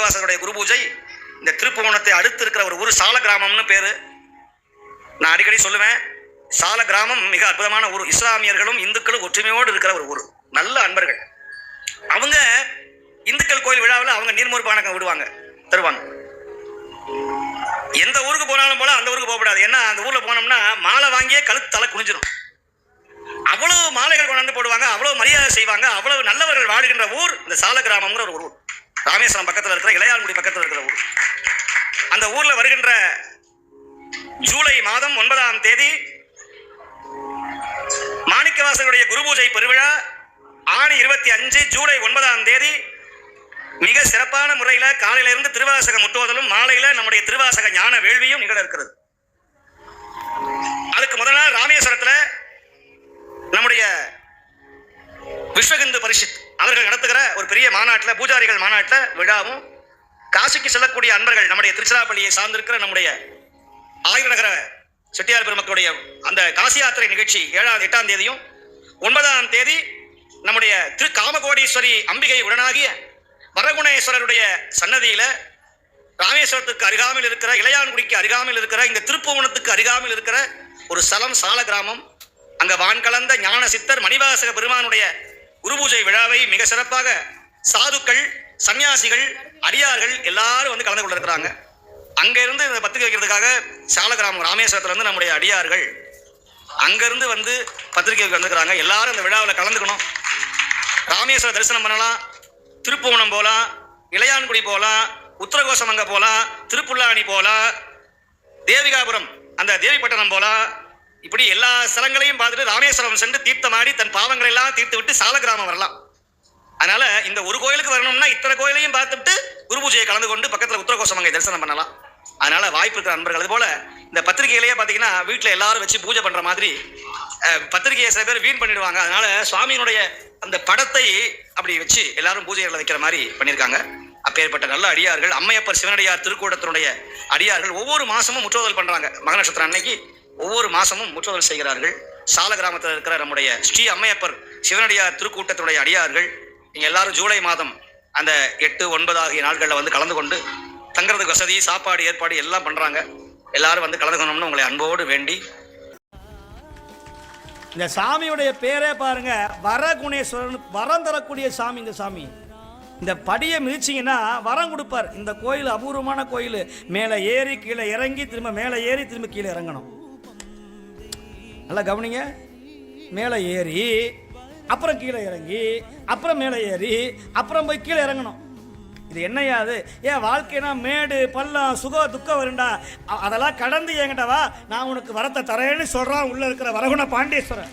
மாணிக்கவாசகருடைய குரு பூஜை இந்த திருப்புவனத்தை அடுத்து இருக்கிற ஒரு ஊர் சால கிராமம்னு பேரு. நான் அடிக்கடி சொல்லுவேன், சால கிராமம் மிக அற்புதமான ஊர். இஸ்லாமியர்களும் இந்துக்களும் ஒற்றுமையோடு இருக்கிற ஒரு ஊர், நல்ல அன்பர்கள். அவங்க இந்துக்கள் கோயில் விழாவில் அவங்க நீர்மோர் பானகம் விடுவாங்க, தருவாங்க. எந்த ஊருக்கு போனாலும் போல அந்த ஊருக்கு போகக்கூடாது. ஏன்னா அந்த ஊர்ல போனோம்னா மாலை வாங்கியே கழுத்து தலை குனிஞ்சிடும். அவ்வளவு மாலைகள் கொண்டாந்து போடுவாங்க, அவ்வளவு மரியாதை செய்வாங்க. அவ்வளவு நல்லவர்கள் வாழ்கின்ற ஊர் இந்த சால கிராமம்ங்கிற ஒரு ஊர். ராமேஸ்வரம் பக்கத்தில் இருக்கிற, இளையான்குடி பக்கத்தில் இருக்கிற ஊர். அந்த ஊர்ல வருகின்ற ஜூலை மாதம் 9ஆம் தேதி மாணிக்கவாசகருடைய குரு பூஜை பெருவிழா. ஆணி 25 ஜூலை 9ஆம் தேதி மிக சிறப்பான முறையில் காலையில இருந்து திருவாசக முற்றுவதலும் மாலையில நம்முடைய திருவாசக ஞான வேள்வியும் நிகழ இருக்கிறது. அதுக்கு முதல் நாள் ராமேஸ்வரத்தில் நம்முடைய விஸ்வஹிந்து பரிஷத் அவர்கள் நடத்துகிற ஒரு பெரிய மாநாட்டில், பூஜாரிகள் மாநாட்டில் விழாவும், காசிக்கு செல்லக்கூடிய அன்பர்கள் நம்முடைய திருச்சிராப்பள்ளியை சார்ந்திருக்கிற நம்முடைய ஆயிரநகர செட்டியார் பெருமக்களுடைய அந்த காசி யாத்திரை நிகழ்ச்சி 8ஆம் தேதியும் 9ஆம் தேதி நம்முடைய திரு காமகோடீஸ்வரி அம்பிகை உடனாகிய வரகுணேஸ்வரருடைய சன்னதியில ராமேஸ்வரத்துக்கு அருகாமையில் இருக்கிற, இளையான்குடிக்கு அருகாமையில் இருக்கிற, இந்த திருப்புவனத்துக்கு அருகாமையில் இருக்கிற ஒரு ஸ்தலம் சால கிராமம். அங்க வான் கலந்த ஞான சித்தர் மணிவாசக பெருமானுடைய குரு பூஜை விழாவை மிக சிறப்பாக சாதுக்கள், சன்னியாசிகள், அடியார்கள் எல்லாரும் வந்து கலந்து கொள்ள இருக்கிறாங்க. அங்க இருந்து இந்த பத்திரிகை வைக்கிறதுக்காக சால கிராமம் ராமேஸ்வரத்துல இருந்து நம்முடைய அடியார்கள் அங்கிருந்து வந்து பத்திரிகைக்கு வந்துக்கிறாங்க. எல்லாரும் இந்த விழாவில் கலந்துக்கணும். ராமேஸ்வர தரிசனம் பண்ணலாம், திருப்புவனம் போகலாம், இளையான்குடி போகலாம், உத்தரகோசமங்க போகலாம், திருப்புல்லானி போகலாம், தேவிகாபுரம் அந்த தேவிப்பட்டணம் போகலாம். இப்படி எல்லா ஸ்தலங்களையும் பார்த்துட்டு ராமேஸ்வரம் சென்று தீர்த்தமாடி தன் பாவங்களை எல்லாம் தீர்த்து விட்டு சால கிராமம் வரலாம். அதனால இந்த ஒரு கோயிலுக்கு வரணும்னா இத்தனை கோயிலையும் பார்த்துட்டு குரு பூஜையை கலந்து கொண்டு பக்கத்தில் உத்தரகோசமங்கை தரிசனம் பண்ணலாம். அதனால வாய்ப்பு இருக்கிற நண்பர்கள். அது போல இந்த பத்திரிகையிலேயே பார்த்தீங்கன்னா வீட்டில் எல்லாரும் வச்சு பூஜை பண்ற மாதிரி பத்திரிகையை சில பேர் வீண் பண்ணிடுவாங்க. அதனால சுவாமியினுடைய அந்த படத்தை அப்படி வச்சு எல்லாரும் பூஜைகளை வைக்கிற மாதிரி பண்ணியிருக்காங்க. அப்பேற்பட்ட நல்ல அடியார்கள், அம்மையப்பர் சிவனடியார் திருக்கூட்டத்தினுடைய அடியார்கள் ஒவ்வொரு மாசமும் முற்றுவதல் பண்றாங்க. மக நட்சத்திரம் அன்னைக்கு ஒவ்வொரு மாசமும் முற்றுவதல் செய்கிறார்கள். சால கிராமத்தில் இருக்கிற நம்முடைய ஸ்ரீ அம்மையப்பர் சிவனடியார் திருக்கூட்டத்தினுடைய அடியார்கள் நீங்க எல்லாரும் ஜூலை மாதம் அந்த 8, 9 ஆகிய நாட்களில் வந்து கலந்து கொண்டு தங்குறதுக்கு வசதி, சாப்பாடு ஏற்பாடு எல்லாம் பண்றாங்க. எல்லாரும் வந்து கலந்துக்கணும்னு உங்களை அன்போடு வேண்டி. இந்த சாமியுடைய பேரே பாருங்க, வரகுணேஸ்வரன், வரம் தரக்கூடிய சாமி. இந்த சாமி இந்த படியை மிதிச்சிங்கன்னா வரம் கொடுப்பார். இந்த கோயில் அபூர்வமான கோயில். மேலே ஏறி கீழே இறங்கி திரும்ப மேலே ஏறி திரும்ப கீழே இறங்கணும். நல்லா கவனிங்க. மேலே ஏறி அப்புறம் கீழே இறங்கி அப்புறம் மேலே ஏறி அப்புறம் போய் கீழே இறங்கணும். இது என்னையாது? ஏன் வாழ்க்கைனா மேடு பள்ளம் சுக துக்கம் வருண்டா, அதெல்லாம் கடந்து என்கிட்ட வா, நான் உனக்கு வரத்தை தரேன்னு சொல்கிறான் உள்ள இருக்கிற வரகுண பாண்டீஸ்வரன்.